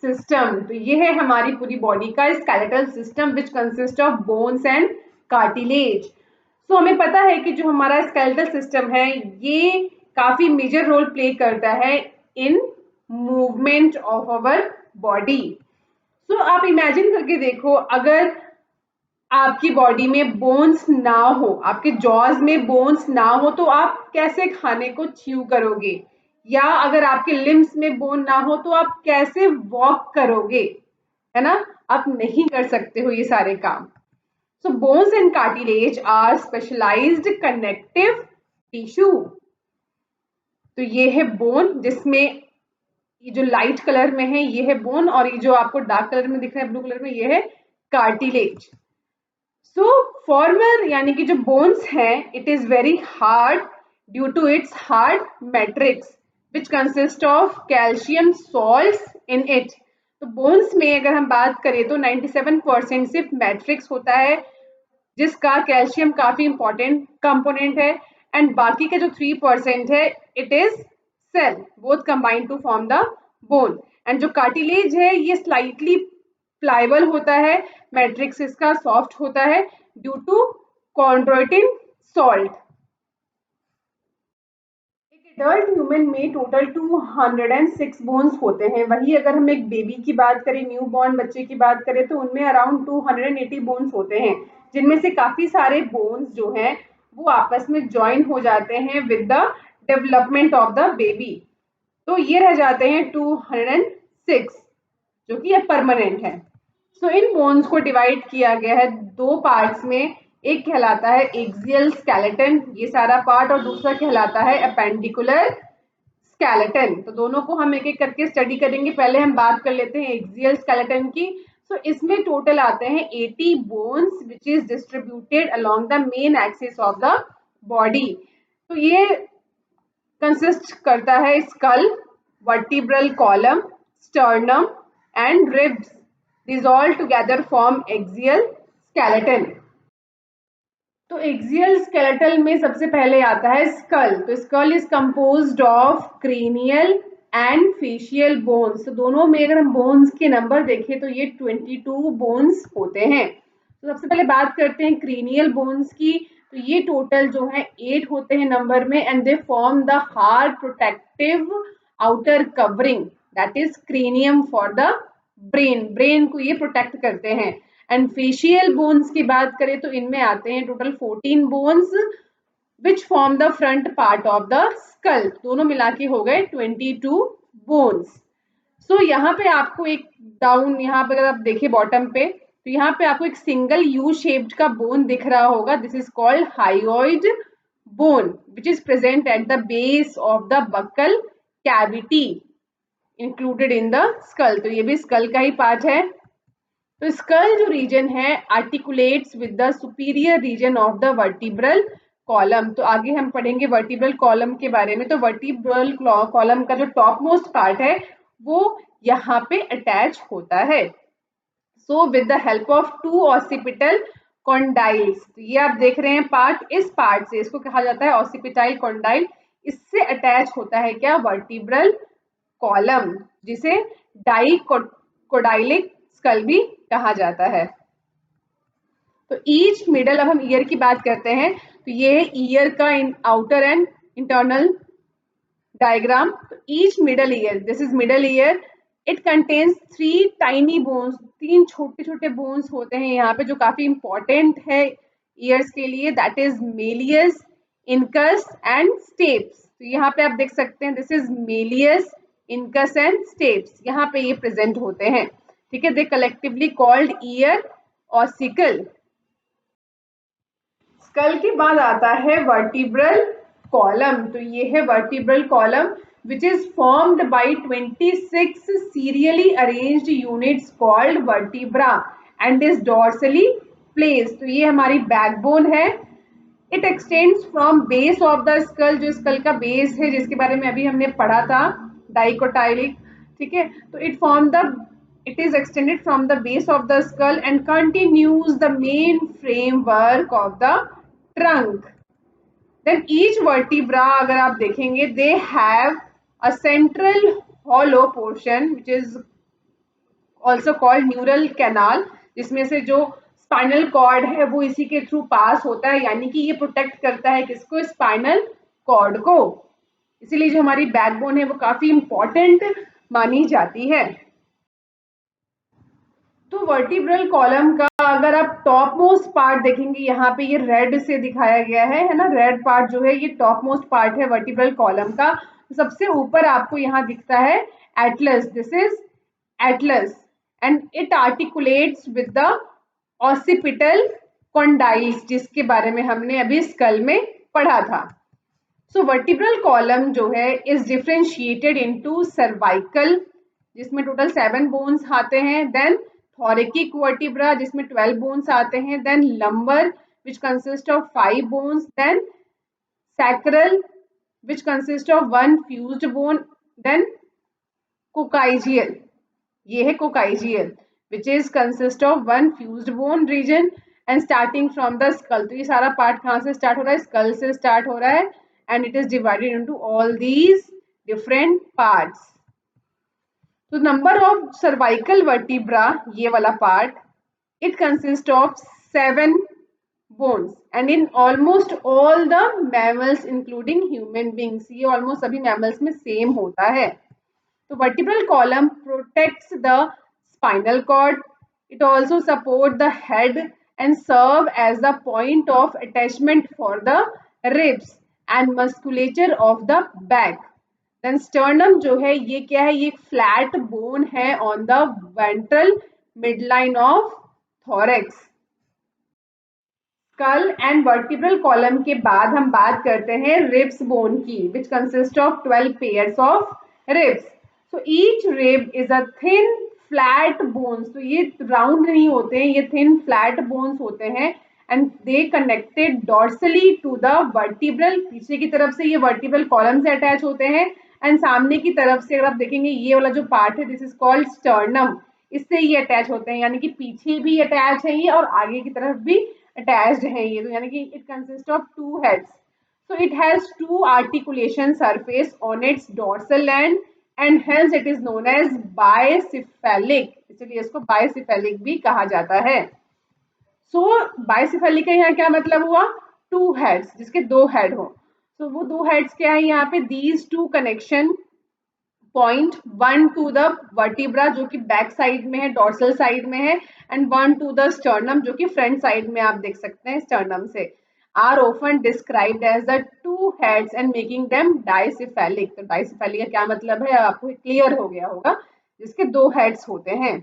सिस्टम। तो ये है हमारी पूरी बॉडी का skeletal system which consist of bones and cartilage. So हमें पता है कि जो हमारा स्केलेटल सिस्टम है ये काफी मेजर रोल प्ले करता है in movement of our body. So आप इमेजिन करके देखो, अगर आपकी बॉडी में बोन्स ना हो, आपके जॉज में बोन्स ना हो, तो आप कैसे खाने को च्यू करोगे, या अगर आपके लिम्स में बोन ना हो तो आप कैसे वॉक करोगे, है ना। आप नहीं कर सकते हो ये सारे काम। So bones and cartilage are specialised connective tissue. तो ये है बोन, जिसमें ये जो लाइट कलर में है ये है बोन, और ये जो आपको डार्क कलर में दिख रहा है ब्लू कलर में ये है कार्टिलेज। सो फॉर्मर यानी कि जो बोन्स हैं, it is very hard due to its hard matrix which consist of calcium salts in it. तो बोन्स में अगर हम बात करें तो 97% सिर्फ मैट्रिक्स होता है, जिसका कैल्शियम काफी इंपॉर्टेंट कंपोनेंट है, एंड बाकी का जो 3% है it is cell, both combine to form the bone. And जो कार्टिलेज है ये स्लाइटली प्लाइबल होता है, मैट्रिक्स इसका सॉफ्ट होता है ड्यू टू कॉन्ड्रोइटिन सॉल्ट। एक एडल्ट ह्यूमन में टोटल 206 बोन्स होते हैं। वही अगर हम एक बेबी की बात करें, न्यू बॉर्न बच्चे की बात करें, तो उनमें अराउंड 280 बोन्स होते हैं, जिनमें से काफी सारे बोन्स जो हैं वो आपस में ज्वाइन हो जाते हैं with the development of the baby. तो ये रह जाते हैं 206 जो कि परमानेंट है। सो इन बोन्स को डिवाइड किया गया है दो पार्ट्स में, एक कहलाता है एक्सियल स्केलेटन, ये सारा पार्ट, और दूसरा कहलाता है अपेंडिकुलर स्केलेटन। तो दोनों को हम एक एक करके स्टडी करेंगे। पहले हम बात कर लेते हैं एक्सियल स्केलेटन की। सो इसमें टोटल आते हैं 80 bones which is distributed along the main axis of the body. तो ये कंसिस्ट करता है skull, vertebral column, sternum and ribs. These all together form axial skeleton. तो एक्सियल स्केलेटल में सबसे पहले आता है स्कल। तो skull is composed of cranial and facial bones. तो दोनों में अगर हम बोन्स के नंबर देखें तो ये 22 बोन्स होते हैं। तो सबसे पहले बात करते हैं क्रेनियल बोन्स की। तो ये टोटल जो है 8 होते हैं नंबर में, and they form the hard protective outer covering that is cranium for the brain को ये प्रोटेक्ट करते हैं। एंड फेशियल बोन्स की बात करें तो इनमें आते हैं total 14 bones which form the front part of the skull. दोनों मिला के हो गए 22 बोन्स। सो यहाँ पे आपको एक डाउन, यहाँ पे अगर आप देखिए बॉटम पे, तो यहाँ पे आपको एक सिंगल यू शेप्ड का बोन दिख रहा होगा। This is called hyoid bone which is present at the base of the buccal cavity included in the skull. तो ये भी स्कल का ही पार्ट है। तो स्कल जो रीजन है articulates with the superior region of the vertebral column. तो आगे हम पढ़ेंगे वर्टिब्रल कॉलम के बारे में। तो वर्टिब्रल कॉलम का जो टॉप मोस्ट पार्ट है वो यहाँ पे अटैच होता है। So with the help of two occipital condyles, ये आप देख रहे हैं पार्ट, इस पार्ट से इसको कहा जाता है ऑसिपिटाइल कॉन्डाइल, इससे अटैच होता है क्या, वर्टिब्रल कॉलम, जिसे डाइकोडाइलिक स्कल भी कहा जाता है। तो ईच मिडल, अब हम ईयर की बात करते हैं, तो ये है ईयर का आउटर एंड इंटरनल डायग्राम। तो each middle ear, this is middle ear, it contains 3 tiny bones, 3 छोटे छोटे बोन्स होते हैं यहाँ पे जो काफी इंपॉर्टेंट है ईयर्स के लिए, that is Méliès, incus and steps. तो यहाँ पे आप देख सकते हैं this is Méliès, incus and steps, यहाँ पे ये प्रेजेंट होते हैं, ठीक है। दे कलेक्टिवली कॉल्ड ईयर और सिकल। स्कल के बाद आता है वर्टिब्रल कॉलम। तो ये है vertebral column which is formed by 26 serially arranged units called vertebra and is dorsally placed। तो ये हमारी बैकबोन है। It extends from base of the skull, जो स्कल का बेस है जिसके बारे में अभी हमने पढ़ा था, डाइकोटाइलिक, ठीक है। तो it is extended from the base of the skull and continues the main framework of the trunk। Then each vertebra, अगर आप देखेंगे, they have a central hollow portion which is also called neural canal, जिसमें से जो spinal cord है वो इसी के थ्रू पास होता है, यानी कि ये प्रोटेक्ट करता है किसको, स्पाइनल कॉर्ड को। इसीलिए जो हमारी बैकबोन है वो काफी इंपॉर्टेंट मानी जाती है। तो वर्टिब्रल कॉलम का अगर आप टॉप मोस्ट पार्ट देखेंगे, यहाँ पे ये रेड से दिखाया गया है ना, रेड पार्ट जो है ये टॉप मोस्ट पार्ट है वर्टिब्रल कॉलम का। तो सबसे ऊपर आपको यहाँ दिखता है Atlas, this is Atlas and it articulates with the occipital condyles, जिसके बारे में हमने अभी स्कल में पढ़ा था। सो वर्टिब्रल कॉलम जो है इज डिफरेंशिएटेड इनटू सर्वाइकल, जिसमें टोटल 7 बोन्स आते हैं, देन thoracic vertebra जिसमें 12 bones आते हैं, then lumbar which consists of 5 bones, then sacral which consists of 1 fused bone, then coccygeal, ये है coccygeal which is consist of 1 fused bone region and starting from the skull। तो ये सारा part कहाँ से स्टार्ट हो रहा है, स्कल से स्टार्ट हो रहा है and it is divided into all these different parts। तो नंबर ऑफ सर्वाइकल वर्टिब्रा, ये वाला part, it consist of 7 bones and in almost all the mammals including human beings, ये ऑलमोस्ट सभी मैमल्स में सेम होता है। तो vertebral column protects the spinal cord, it also support the head and serve as the point of attachment for the ribs and musculature of the back. Then sternum जो है ये क्या है, ये फ्लैट बोन है on the ventral midline of thorax. Skull and vertebral column के बाद हम बात करते हैं रिब्स बोन की, which consist of 12 pairs of ribs. So each rib is a thin flat bones, तो ये राउंड नहीं होते हैं, ये थिन फ्लैट बोन्स होते हैं and they connected dorsally to the vertebral, पीछे की तरफ से ये वर्टिब्रल कॉलम से अटैच होते हैं एंड सामने की तरफ से अगर आप देखेंगे ये वाला जो पार्ट है दिस इज कॉल्ड स्टर्नम, इससे ये अटैच होते हैं, यानी कि पीछे भी अटैच है ये और आगे की तरफ भी अटैच्ड है ये। तो यानी कि it consist of 2 heads. So it has 2 articulation surface on its dorsal end and hence it is known as bicephalic, इसलिए इसको बायसिफेलिक भी कहा जाता है। सो बायसिफेलिक का यहाँ क्या मतलब हुआ, 2 हेड्स, जिसके 2 हेड हो। तो वो 2 हेड्स क्या है यहाँ पे, these 2 connection point, 1 to the vertebra जो कि बैक साइड में है, डॉर्सल साइड में है, एंड 1 टू द स्टर्नम जो कि फ्रंट साइड में आप देख सकते हैं स्टर्नम से, are often described as the 2 heads and making them dicephalic. तो डाइसिफेलिक का क्या मतलब है आपको क्लियर हो गया होगा, जिसके 2 हेड्स होते हैं।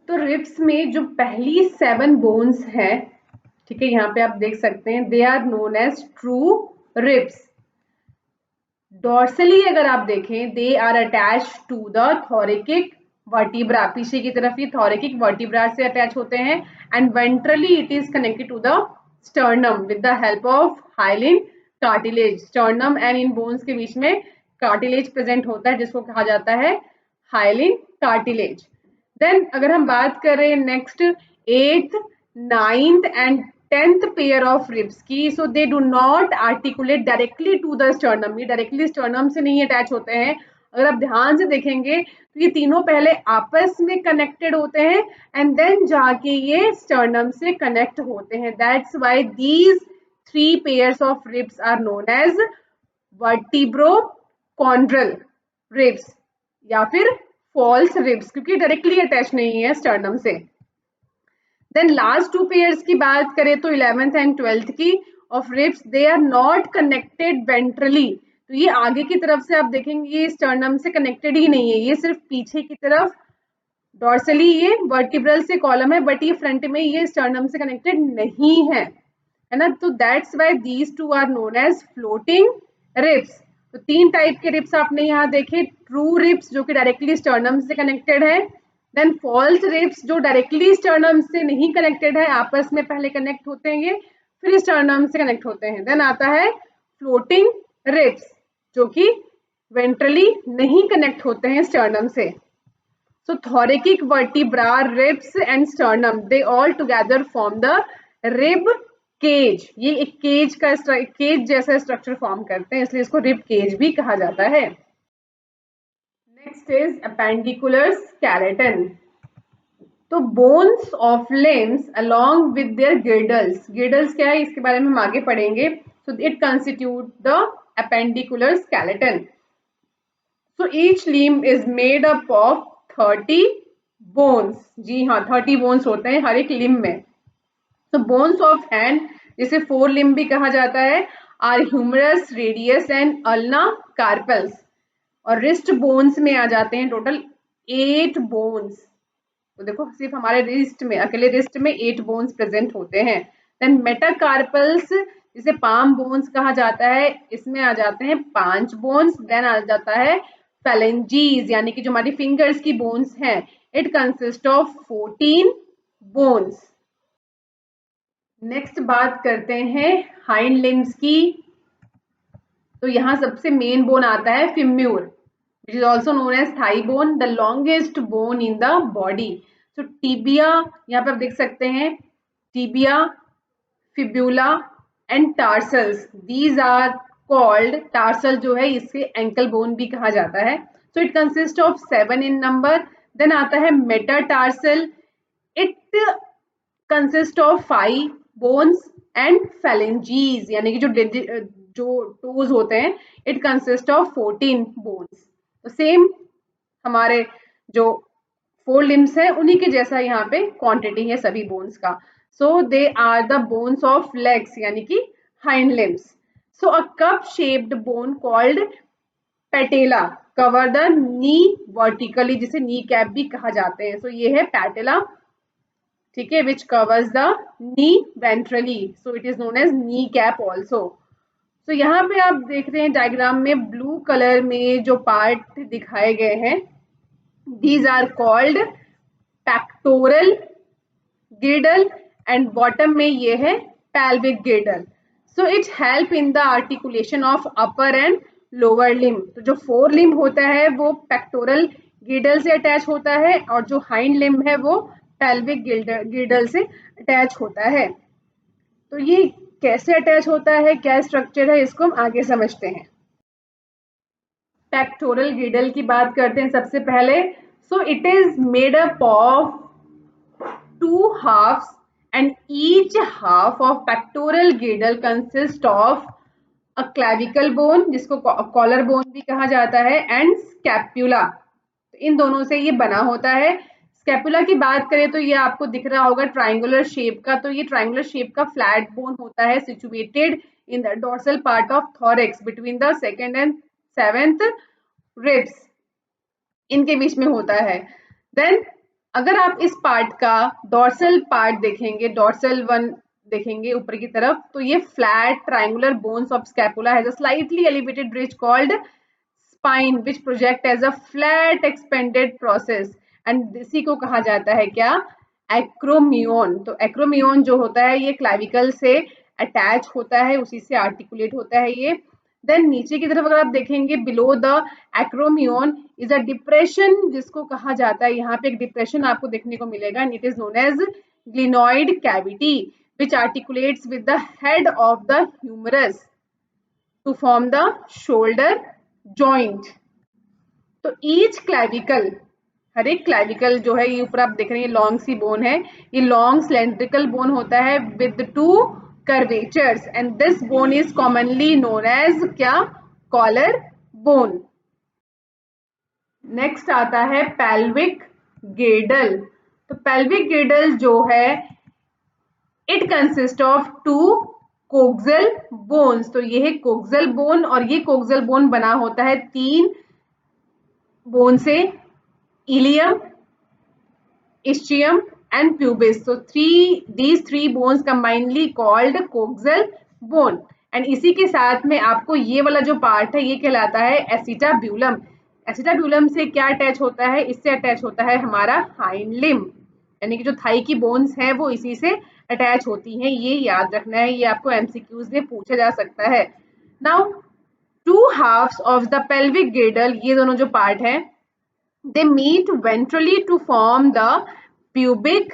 तो रिब्स में जो पहली 7 बोन्स है, ठीक है, यहाँ पे आप देख सकते हैं, they are known as true ribs. Dorsally अगर आप देखें, they are attach to the thoracic vertebra, पीछे की तरफ ये थोरैकिक वर्टिब्रा से अटैच होते हैं and ventrally it is connected to the sternum with the help of hyaline cartilage. Sternum and इन bones के बीच में cartilage present होता है जिसको कहा जाता है hyaline cartilage. Then अगर हम बात करें next 8th, 9th and 10th pair of ribs की, so they do not articulate directly to the sternum. ये directly sternum से नहीं attach होते हैं. अगर आप ध्यान से देखेंगे तो ये तीनों पहले आपस में कनेक्टेड होते हैं एंड देन जाके ये स्टर्नम से कनेक्ट होते हैं. That's why these 3 pairs of ribs are known as vertebrochondral ribs या फिर फॉल्स रिब्स, क्योंकि डायरेक्टली अटैच नहीं है स्टर्नम से. देन लास्ट 2 पेयर्स की बात करें तो 11th एंड 12th की of ribs, they are not connected ventrally. तो ये आगे की तरफ से आप देखेंगे ये स्टर्नम से कनेक्टेड ही नहीं है, ये सिर्फ पीछे की तरफ डॉर्सली ये वर्टिब्रल से कॉलम है, बट ये फ्रंट में ये स्टर्नम से कनेक्टेड नहीं है ना. तो that's why these two are known as floating ribs. तो 3 टाइप के रिब्स आपने यहाँ देखे. ट्रू रिब्स जो कि डायरेक्टली स्टर्नम से कनेक्टेड है, देन फॉल्स रिब्स जो डायरेक्टली स्टर्नम से नहीं कनेक्टेड है, आपस में पहले कनेक्ट होते हैं ये, फिर स्टर्नम से कनेक्ट होते हैं. देन आता है फ्लोटिंग रिब्स जो कि वेंट्रली नहीं कनेक्ट होते हैं स्टर्नम से. So thoracic vertebra, ribs and sternum, they all together form the rib cage. ये एक केज का केज जैसा स्ट्रक्चर फॉर्म करते हैं, इसलिए इसको रिब केज भी कहा जाता है. Next is appendicular skeleton. तो bones of limbs along with their girdles. girdles क्या है इसके बारे में हम आगे पढ़ेंगे. So it constitute the appendicular skeleton. So each limb is made up of 30 bones. जी हाँ, 30 बोन्स होते हैं हर एक लिम्ब में. तो बोन्स ऑफ हैंड जिसे 4 लिम्ब भी कहा जाता है are humerus, radius and ulna carpals. और रिस्ट बोन्स में आ जाते हैं टोटल 8 बोन्स. तो देखो सिर्फ हमारे रिस्ट में, अकेले रिस्ट में 8 बोन्स प्रेजेंट होते हैं. देन मेटाकार्पल्स जिसे पाम बोन्स कहा जाता है, इसमें आ जाते हैं 5 बोन्स. देन आ जाता है phalanges यानी कि जो हमारी फिंगर्स की बोन्स हैं, it consist of 14 bones. Next बात करते हैं हाइंड लिम्स की. तो यहाँ सबसे मेन बोन आता है फेम्यूर, which is also known as thigh bone, the longest bone in the body. So tibia यहाँ पे आप देख सकते हैं, tibia, fibula and tarsals. These are called, tarsal जो है इससे ankle bone भी कहा जाता है. So it consists of 7 in number. Then आता है metatarsal. It consists of 5 bones and phalanges यानी कि जो toes होते हैं, it consists of 14 bones. तो सेम हमारे जो 4 लिम्स है उन्हीं के जैसा यहाँ पे क्वांटिटी है सभी बोन्स का. So they are the bones of legs यानी कि hind limbs. So a cup shaped bone called patella cover the knee vertically, जिसे नी कैप भी कहा जाते हैं. सो ये है पैटेला, ठीक है, which covers the knee ventrally. So it is known as knee cap also. तो यहाँ पे आप देख रहे हैं डायग्राम में ब्लू कलर में जो पार्ट दिखाए गए हैं, these are called pectoral girdle and bottom में ये है pelvic girdle. So it help in the articulation of upper and lower limb. तो जो 4 limb होता है वो pectoral girdle से अटैच होता है और जो hind limb है वो pelvic girdle से अटैच होता है. तो ये कैसे अटैच होता है, क्या स्ट्रक्चर है, इसको हम आगे समझते हैं. पेक्टोरल गिडल की बात करते हैं सबसे पहले. सो it is made up of 2 halves and each half of pectoral girdle consists of a clavicle bone जिसको कॉलर बोन भी कहा जाता है and scapula. इन दोनों से ये बना होता है. स्कैपुला की बात करें तो ये आपको दिख रहा होगा ट्राइंगुलर शेप का. तो ये ट्राइंगुलर शेप का फ्लैट बोन होता है situated in the dorsal part of thorax between the 2nd and 7th ribs, इनके बीच में होता है. देन अगर आप इस पार्ट का डोर्सल पार्ट देखेंगे, डोर्सल 1 देखेंगे ऊपर की तरफ, तो ये flat triangular bones of scapula has a slightly elevated bridge called spine which project as a flat expanded process and इसी को कहा जाता है क्या, एक्रोमियोन। तो एक्रोमियोन जो होता है ये क्लैविकल से अटैच होता है, उसी से आर्टिकुलेट होता है ये। देन नीचे की तरफ अगर आप देखेंगे, below the acromion is a depression, जिसको कहा जाता है, यहाँ पे एक डिप्रेशन आपको देखने को मिलेगा, and it is known as glenoid cavity which articulates with the head of the humerus to form the shoulder joint. तो each clavicle, हर एक क्लैविकल जो है, ये ऊपर आप देख रहे हैं, ये लॉन्ग सी बोन है, ये लॉन्ग सिलेंड्रिकल बोन होता है with two curvatures, and this bone is commonly known as क्या, कॉलर बोन। नेक्स्ट आता है पेल्विक गिर्डल। तो पेल्विक गिर्डल जो है, it consist of two coxal bones. तो ये है कोक्सल बोन, और ये कोक्सल बोन बना होता है 3 बोन से, ilium, ischium and pubis. So these three bones combinedly called coxal bone. And इसी के साथ में आपको ये वाला जो पार्ट है ये कहलाता है एसिटाब्यूलम। एसिटाब्यूलम से क्या अटैच होता है, इससे अटैच होता है हमारा हाइंड लिम्ब, यानी कि जो थाई की बोन्स हैं वो इसी से अटैच होती हैं, ये याद रखना है, ये आपको एमसीक्यूज में पूछा जा सकता है। Now 2 halves of the pelvic girdle, ये दोनों जो पार्ट है, they meet ventrally to form the pubic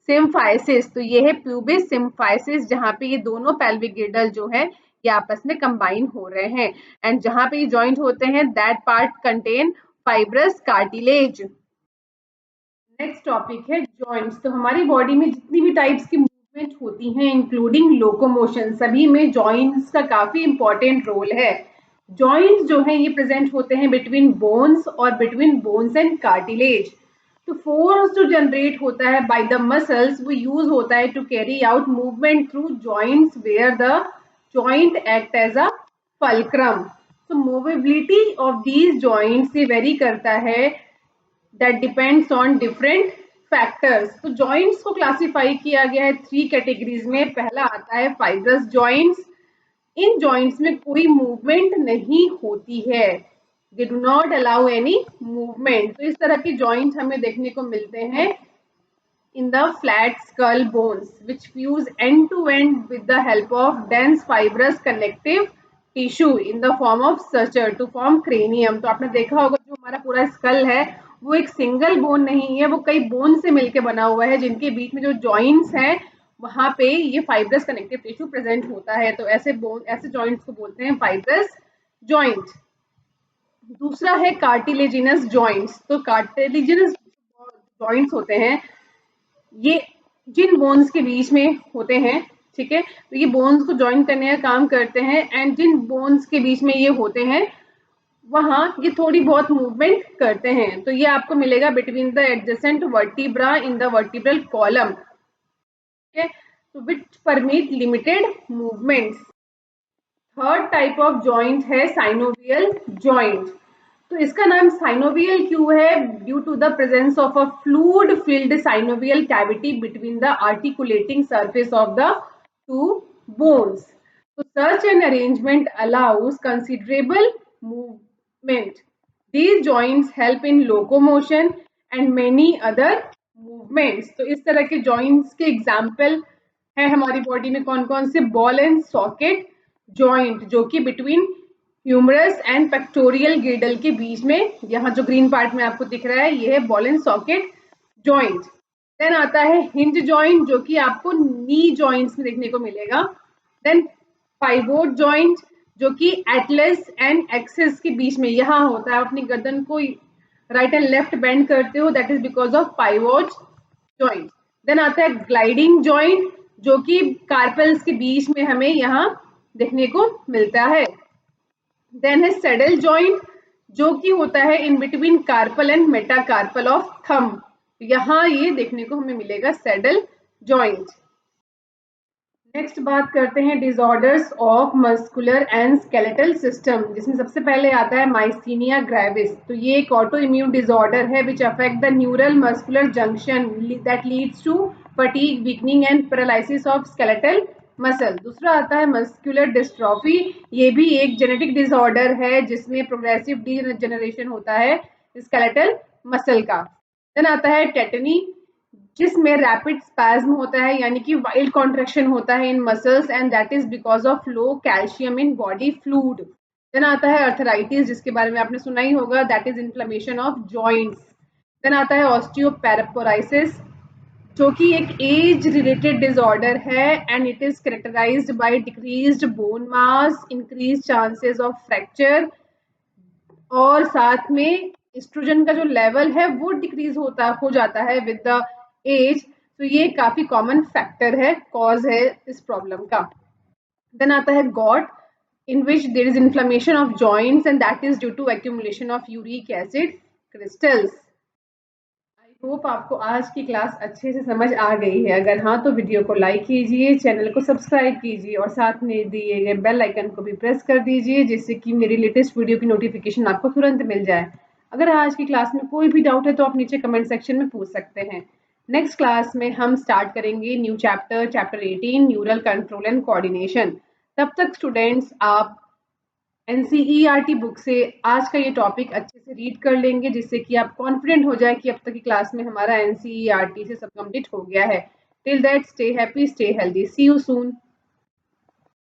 symphysis। तो ये है pubic symphysis, जहाँ पे ये दोनों pelvic girdle जो है ये आपस में कंबाइन हो रहे हैं, एंड जहाँ पे ये जॉइंट होते हैं that part contain fibrous cartilage। Next topic है जॉइंट्स। तो हमारी बॉडी में जितनी भी टाइप्स की मूवमेंट होती हैं इंक्लूडिंग लोकोमोशन, सभी में जॉइंट्स का काफी इंपॉर्टेंट रोल है। जॉइंट्स जो हैं ये प्रेजेंट होते हैं बिटवीन बोन्स और बिटवीन बोन्स एंड कार्टिलेज। तो फोर्स जो जनरेट होता है बाय द मसल्स वो यूज होता है to carry out movement through joints where the joint act as a fulcrum. तो मूवेबिलिटी ऑफ दीज जॉइंट्स ये वेरी करता है, that depends on different factors। तो joints को क्लासिफाई किया गया है 3 कैटेगरीज में। पहला आता है fibrous joints। इन joints में कोई मूवमेंट नहीं होती है, they do not allow any movement। तो इस तरह के joints हमें देखने को मिलते हैं in the flat skull bones which fuse end to end with the help of dense fibrous connective tissue in the form of suture to form cranium। तो आपने देखा होगा जो हमारा पूरा स्कल है वो एक सिंगल बोन नहीं है, वो कई बोन से मिलकर बना हुआ है, जिनके बीच में जो जॉइंट्स हैं वहां पे ये फाइब्रस कनेक्टिव टिश्यू प्रेजेंट होता है। तो ऐसे जॉइंट्स को बोलते हैं फाइब्रस जॉइंट। दूसरा है कार्टिलेजिनस जॉइंट्स। तो कार्टिलेजिनस जॉइंट्स होते हैं ये जिन बोन्स के बीच में होते हैं, ठीक है, तो ये बोन्स को ज्वाइन करने का काम करते हैं, एंड जिन बोन्स के बीच में ये होते हैं वहां ये थोड़ी बहुत मूवमेंट करते हैं। तो ये आपको मिलेगा between the adjacent vertebra in the vertebral column, ठीक है, तो which permit limited movements. Third type of joint है साइनोवियल जॉइंट। तो इसका नाम साइनोवियल क्यों है, due to the presence of a fluid filled synovial cavity between the articulating surface of the two bones. तो such an arrangement allows considerable movement. These joints help in locomotion and many other movements। तो इस तरह के joints के example है हमारी body में कौन कौन से, बॉल एंड सॉकेट जॉइंट जो कि between humerus and pectoral girdle के बीच में, यहाँ जो ग्रीन पार्ट में आपको दिख रहा है ये है ball and socket joint. Then आता है हिंज जॉइंट जो कि आपको नी जॉइंट्स में देखने को मिलेगा। देन पाइवोट जॉइंट जो कि एटलस एंड एक्सिस के बीच में यहाँ होता है, अपनी गर्दन को राइट एंड लेफ्ट बेंड करते हो, that is because of pivot joint. Then आता है ग्लाइडिंग जॉइंट जो कि कार्पल्स के बीच में हमें यहाँ देखने को मिलता है। देन है सैडल जॉइंट जो कि होता है in between carpal and metacarpal of thumb, यहाँ ये देखने को हमें मिलेगा सैडल जॉइंट। नेक्स्ट बात करते हैं disorders of muscular and skeletal system, जिसमें सबसे पहले आता है माइस्थीनिया ग्रेविस। तो ये एक ऑटो इम्यून डिसऑर्डर है which affect the neural muscular junction that leads to fatigue, weakening and paralysis of skeletal muscle. दूसरा आता है मस्कुलर डिस्ट्रॉफी, ये भी एक जेनेटिक डिसऑर्डर है जिसमें प्रोग्रेसिव डीजेनरेशन होता है स्केलेटल मसल का। देन आता है टेटनी जिसमें रैपिड स्पैज्म होता है यानी कि वाइल्ड कॉन्ट्रैक्शन होता है in muscles and that is because of low calcium in body fluid. Then आता है अर्थराइटिस जिसके बारे में आपने सुना ही होगा, that is inflammation of joints. Then आता है ऑस्टियोपेरापोराइसिस जो कि एक एज रिलेटेड डिसऑर्डर है and it is characterized by decreased bone mass, increase chances of fracture और साथ में एस्ट्रोजन का जो लेवल है वो डिक्रीज हो जाता है विद द एज। तो ये काफी कॉमन फैक्टर है, कॉज है इस प्रॉब्लम का। देन आता है gout in which there is inflammation of joints and that is due to accumulation of uric acid crystals. I hope आपको आज की क्लास अच्छे से समझ आ गई है। अगर हाँ तो वीडियो को लाइक कीजिए, चैनल को सब्सक्राइब कीजिए और साथ में दिए गए बेल आइकन को भी प्रेस कर दीजिए जिससे कि मेरी लेटेस्ट वीडियो की नोटिफिकेशन आपको तुरंत मिल जाए। अगर आज की क्लास में कोई भी डाउट है तो आप नीचे कमेंट सेक्शन में पूछ सकते हैं। नेक्स्ट क्लास में हम स्टार्ट करेंगे new chapter, chapter 18 neural control and coordination. तब तक स्टूडेंट्स आप एनसीईआरटी बुक से आज का ये टॉपिक अच्छे से रीड कर लेंगे जिससे कि आप कॉन्फिडेंट हो जाए कि अब तक की क्लास में हमारा एनसीईआरटी से सब कंप्लीट हो गया है। Till that stay happy, stay healthy, see you soon.